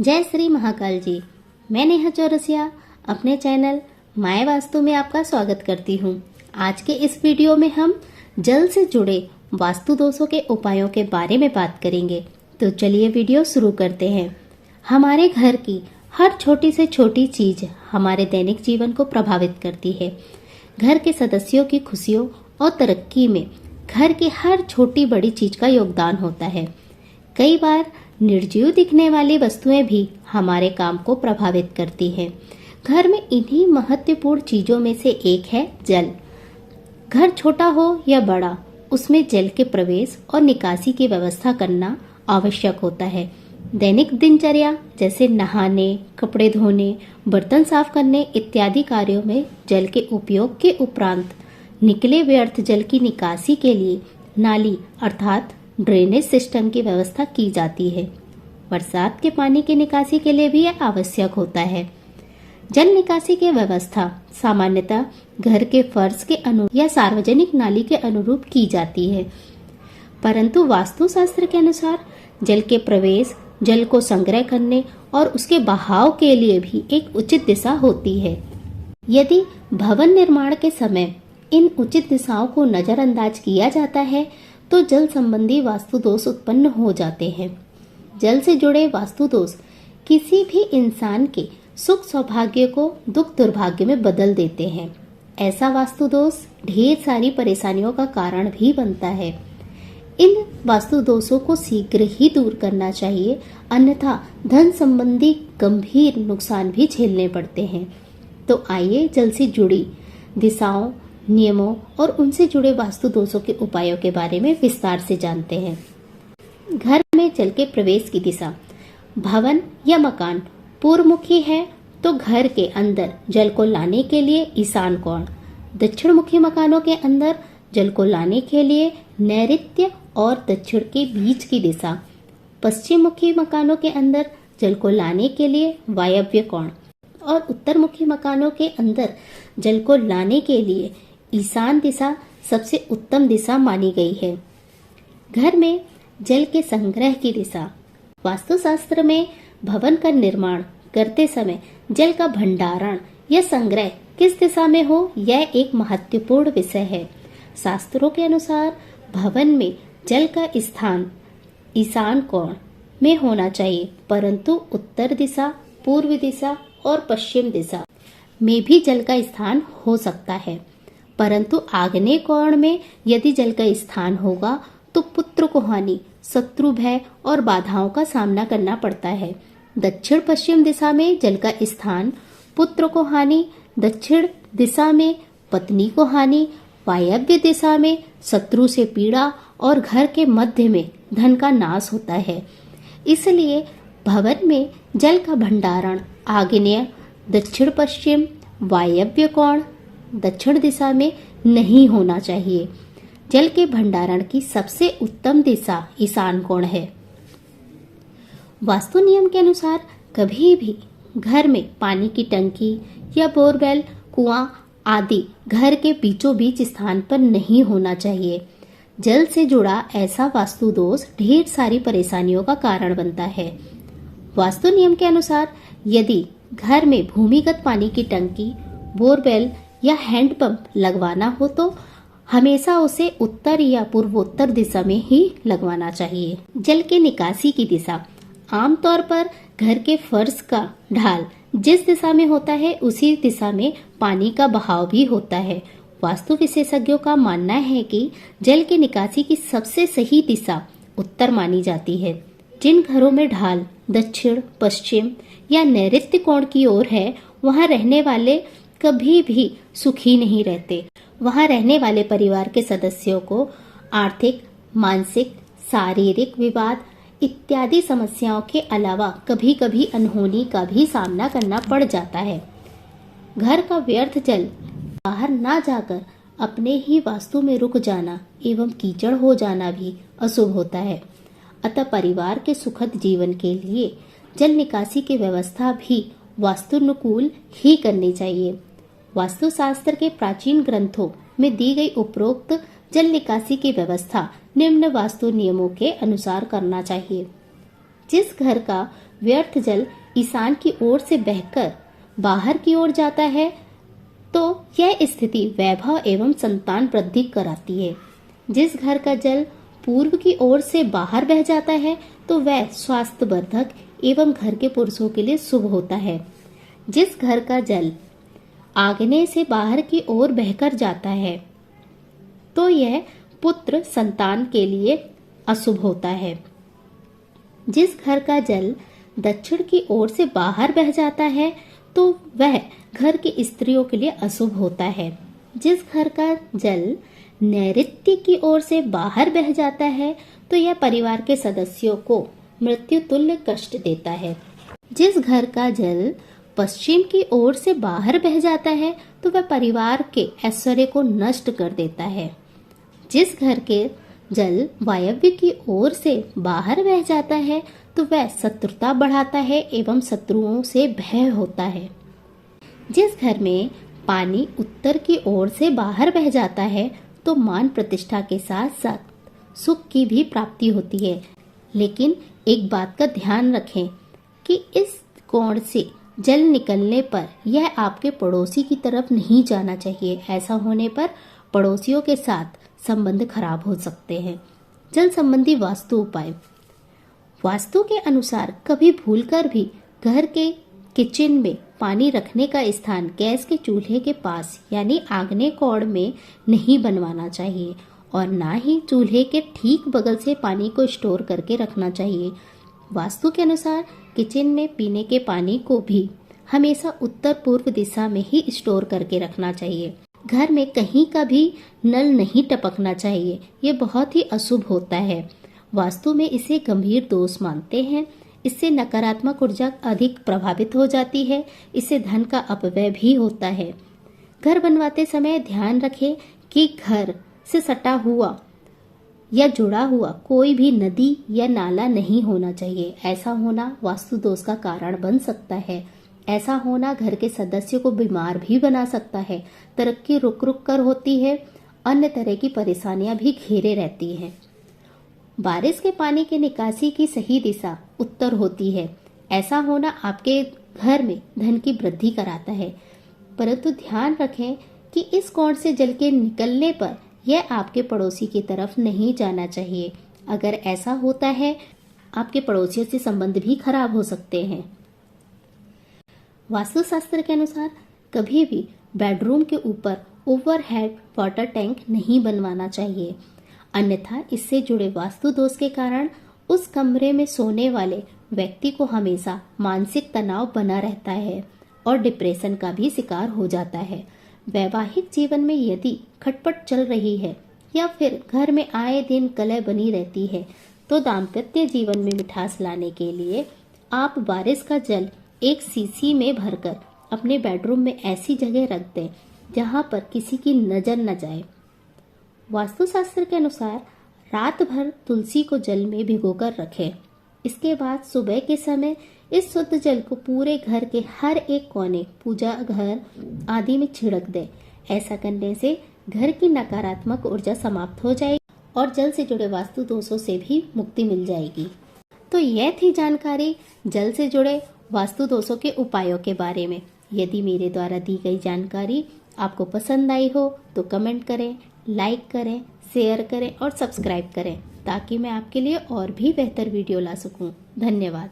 जय श्री महाकाल जी। मैं नेहा चौरसिया अपने चैनल माय वास्तु में आपका स्वागत करती हूँ। आज के इस वीडियो में हम जल से जुड़े वास्तु दोषों के उपायों के बारे में बात करेंगे। तो चलिए वीडियो शुरू करते हैं। हमारे घर की हर छोटी से छोटी चीज हमारे दैनिक जीवन को प्रभावित करती है। घर के सदस्यों की खुशियों और तरक्की में घर की हर छोटी बड़ी चीज का योगदान होता है। कई बार निर्जीव दिखने वाली वस्तुएं भी हमारे काम को प्रभावित करती हैं। घर में इन्हीं महत्वपूर्ण चीजों में से एक है जल। घर छोटा हो या बड़ा, उसमें जल के प्रवेश और निकासी की व्यवस्था करना आवश्यक होता है। दैनिक दिनचर्या जैसे नहाने, कपड़े धोने, बर्तन साफ करने इत्यादि कार्यों में जल के उपयोग के उपरांत निकले व्यर्थ जल की निकासी के लिए नाली अर्थात ड्रेनेज सिस्टम की व्यवस्था की जाती है। बरसात के पानी की निकासी के लिए भी यह आवश्यक होता है। जल निकासी की व्यवस्था सामान्यतः घर के फर्श के अनुरूप या सार्वजनिक नाली के अनुरूप की जाती है, परंतु वास्तुशास्त्र के अनुसार जल के प्रवेश, जल को संग्रह करने और उसके बहाव के लिए भी एक उचित दिशा होती है। यदि भवन निर्माण के समय इन उचित दिशाओं को नजरअंदाज किया जाता है तो जल संबंधी वास्तु दोष उत्पन्न हो जाते हैं। जल से जुड़े वास्तु दोष किसी भी इंसान के सुख सौभाग्य को दुख दुर्भाग्य में बदल देते हैं। ऐसा वास्तु दोष ढेर सारी परेशानियों का कारण भी बनता है। इन वास्तु दोषों को शीघ्र ही दूर करना चाहिए, अन्यथा धन संबंधी गंभीर नुकसान भी झेलने पड़ते हैं। तो आइए जल से जुड़ी दिशाओं, नियमों और उनसे जुड़े वास्तु दोषों के उपायों के बारे में विस्तार से जानते हैं। घर में जल के प्रवेश की दिशा। भवन या मकान पूर्वमुखी है तो घर के अंदर जल को लाने के लिए ईशान कोण, दक्षिण मुखी मकानों के अंदर जल को लाने के लिए नैऋत्य और दक्षिण के बीच की दिशा, पश्चिम मुखी मकानों के अंदर जल को लाने के लिए वायव्य कोण और उत्तर मुखी मकानों के अंदर जल को लाने के लिए ईशान दिशा सबसे उत्तम दिशा मानी गई है। घर में जल के संग्रह की दिशा। वास्तुशास्त्र में भवन का निर्माण करते समय जल का भंडारण या संग्रह किस दिशा में हो, यह एक महत्वपूर्ण विषय है। शास्त्रों के अनुसार भवन में जल का स्थान ईशान कोण में होना चाहिए, परंतु उत्तर दिशा, पूर्व दिशा और पश्चिम दिशा में भी जल का स्थान हो सकता है, परंतु आग्नेय कोण में यदि जल का स्थान होगा तो पुत्र को हानि, शत्रु भय और बाधाओं का सामना करना पड़ता है। दक्षिण पश्चिम दिशा में जल का स्थान पुत्र को हानि, दक्षिण दिशा में पत्नी को हानि, वायव्य दिशा में शत्रु से पीड़ा और घर के मध्य में धन का नाश होता है। इसलिए भवन में जल का भंडारण आग्नेय, दक्षिण पश्चिम, वायव्य कोण, दक्षिण दिशा में नहीं होना चाहिए। जल के भंडारण की सबसे उत्तम दिशा ईशान कोण है। वास्तु नियम के अनुसार कभी भी घर में पानी की टंकी या बोरवेल, कुआं आदि घर के बीचों बीच स्थान पर नहीं होना चाहिए। जल से जुड़ा ऐसा वास्तु दोष ढेर सारी परेशानियों का कारण बनता है। वास्तु नियम के अनुसार यदि घर में भूमिगत पानी की टंकी, बोरवेल या हैंडपंप लगवाना हो तो हमेशा उसे उत्तर या पूर्वोत्तर दिशा में ही लगवाना चाहिए। जल की निकासी की दिशा। आमतौर पर घर के फर्श का ढाल जिस दिशा में होता है उसी दिशा में पानी का बहाव भी होता है। वास्तु विशेषज्ञों का मानना है कि जल की निकासी की सबसे सही दिशा उत्तर मानी जाती है। जिन घरों में ढाल दक्षिण, पश्चिम या नैऋत्य कोण की ओर है, वहां रहने वाले कभी भी सुखी नहीं रहते। वहां रहने वाले परिवार के सदस्यों को आर्थिक, मानसिक, शारीरिक विवाद इत्यादि समस्याओं के अलावा कभी कभी अनहोनी का भी सामना करना पड़ जाता है। घर का व्यर्थ जल बाहर ना जाकर अपने ही वास्तु में रुक जाना एवं कीचड़ हो जाना भी अशुभ होता है। अतः परिवार के सुखद जीवन के लिए जल निकासी की व्यवस्था भी वास्तुनुकूल ही करनी चाहिए। वास्तुशास्त्र के प्राचीन ग्रंथों में दी गई उपरोक्त जल निकासी की व्यवस्था निम्न वास्तु नियमों के अनुसार करना चाहिए। जिस घर का व्यर्थ जल ईशान की ओर से बहकर बाहर की ओर जाता है तो यह स्थिति वैभव एवं संतान वृद्धि कराती है। जिस घर का जल पूर्व की ओर से बाहर बह जाता है तो वह स्वास्थ्यवर्धक एवं घर के पुरुषों के लिए शुभ होता है। जिस घर का जल आग्नेय से बाहर की ओर बहकर जाता है तो यह पुत्र संतान के लिए अशुभ होता है। जिस घर का जल दक्षिण की ओर से बाहर बह जाता है तो वह घर की स्त्रियों के लिए अशुभ होता है। जिस घर का जल नैऋत्य की ओर से बाहर बह जाता है तो यह परिवार के सदस्यों को मृत्यु तुल्य कष्ट देता है। जिस घर का जल पश्चिम की ओर से बाहर बह जाता है तो वह परिवार के ऐश्वर्य को नष्ट कर देता है। जिस घर के जल वायव्य की ओर से बाहर बह जाता है तो वह शत्रुता बढ़ाता है एवं शत्रुओं से भय होता है। जिस घर में पानी उत्तर की ओर से बाहर बह जाता है तो मान प्रतिष्ठा के साथ साथ सुख की भी प्राप्ति होती है। लेकिन एक बात का ध्यान रखें कि इस कोण से जल निकलने पर यह आपके पड़ोसी की तरफ नहीं जाना चाहिए। ऐसा होने पर पड़ोसियों के साथ संबंध खराब हो सकते हैं। जल संबंधी वास्तु उपाय। वास्तु के अनुसार कभी भूलकर भी घर के किचन में पानी रखने का स्थान गैस के चूल्हे के पास यानी आग्नेय कोण में नहीं बनवाना चाहिए और ना ही चूल्हे के ठीक बगल से पानी को स्टोर करके रखना चाहिए। वास्तु के अनुसार किचन में पीने के पानी को भी हमेशा उत्तर पूर्व दिशा में ही स्टोर करके रखना चाहिए। घर में कहीं का भी नल नहीं टपकना चाहिए, ये बहुत ही अशुभ होता है। वास्तु में इसे गंभीर दोष मानते हैं। इससे नकारात्मक ऊर्जा अधिक प्रभावित हो जाती है। इससे धन का अपव्यय भी होता है। घर बनवाते समय ध्यान रखें कि घर से सटा हुआ या जुड़ा हुआ कोई भी नदी या नाला नहीं होना चाहिए। ऐसा होना वास्तु दोष का कारण बन सकता है। ऐसा होना घर के सदस्यों को बीमार भी बना सकता है। तरक्की रुक रुक कर होती है। अन्य तरह की परेशानियां भी घेरे रहती हैं। बारिश के पानी के निकासी की सही दिशा उत्तर होती है। ऐसा होना आपके घर में धन की वृद्धि कराता है। परंतु ध्यान रखें कि इस कोण से जल के निकलने पर यह आपके पड़ोसी की तरफ नहीं जाना चाहिए। अगर ऐसा होता है आपके पड़ोसियों से संबंध भी खराब हो सकते हैं। वास्तुशास्त्र के अनुसार कभी भी बेडरूम के ऊपर ओवरहेड वाटर टैंक नहीं बनवाना चाहिए, अन्यथा इससे जुड़े वास्तु दोष के कारण उस कमरे में सोने वाले व्यक्ति को हमेशा मानसिक तनाव बना रहता है और डिप्रेशन का भी शिकार हो जाता है। वैवाहिक जीवन में यदि खटपट चल रही है या फिर घर में आए दिन कलह बनी रहती है तो दाम्पत्य जीवन में मिठास लाने के लिए आप बारिश का जल एक सीसी में भरकर अपने बेडरूम में ऐसी जगह रख दें जहां पर किसी की नजर न जाए। वास्तुशास्त्र के अनुसार रात भर तुलसी को जल में भिगोकर रखें। इसके बाद सुबह के समय इस शुद्ध जल को पूरे घर के हर एक कोने, पूजा घर आदि में छिड़क दें। ऐसा करने से घर की नकारात्मक ऊर्जा समाप्त हो जाएगी और जल से जुड़े वास्तु दोषों से भी मुक्ति मिल जाएगी। तो यह थी जानकारी जल से जुड़े वास्तु दोषों के उपायों के बारे में। यदि मेरे द्वारा दी गई जानकारी आपको पसंद आई हो तो कमेंट करें, लाइक करें, शेयर करें और सब्सक्राइब करें ताकि मैं आपके लिए और भी बेहतर वीडियो ला सकूं। धन्यवाद।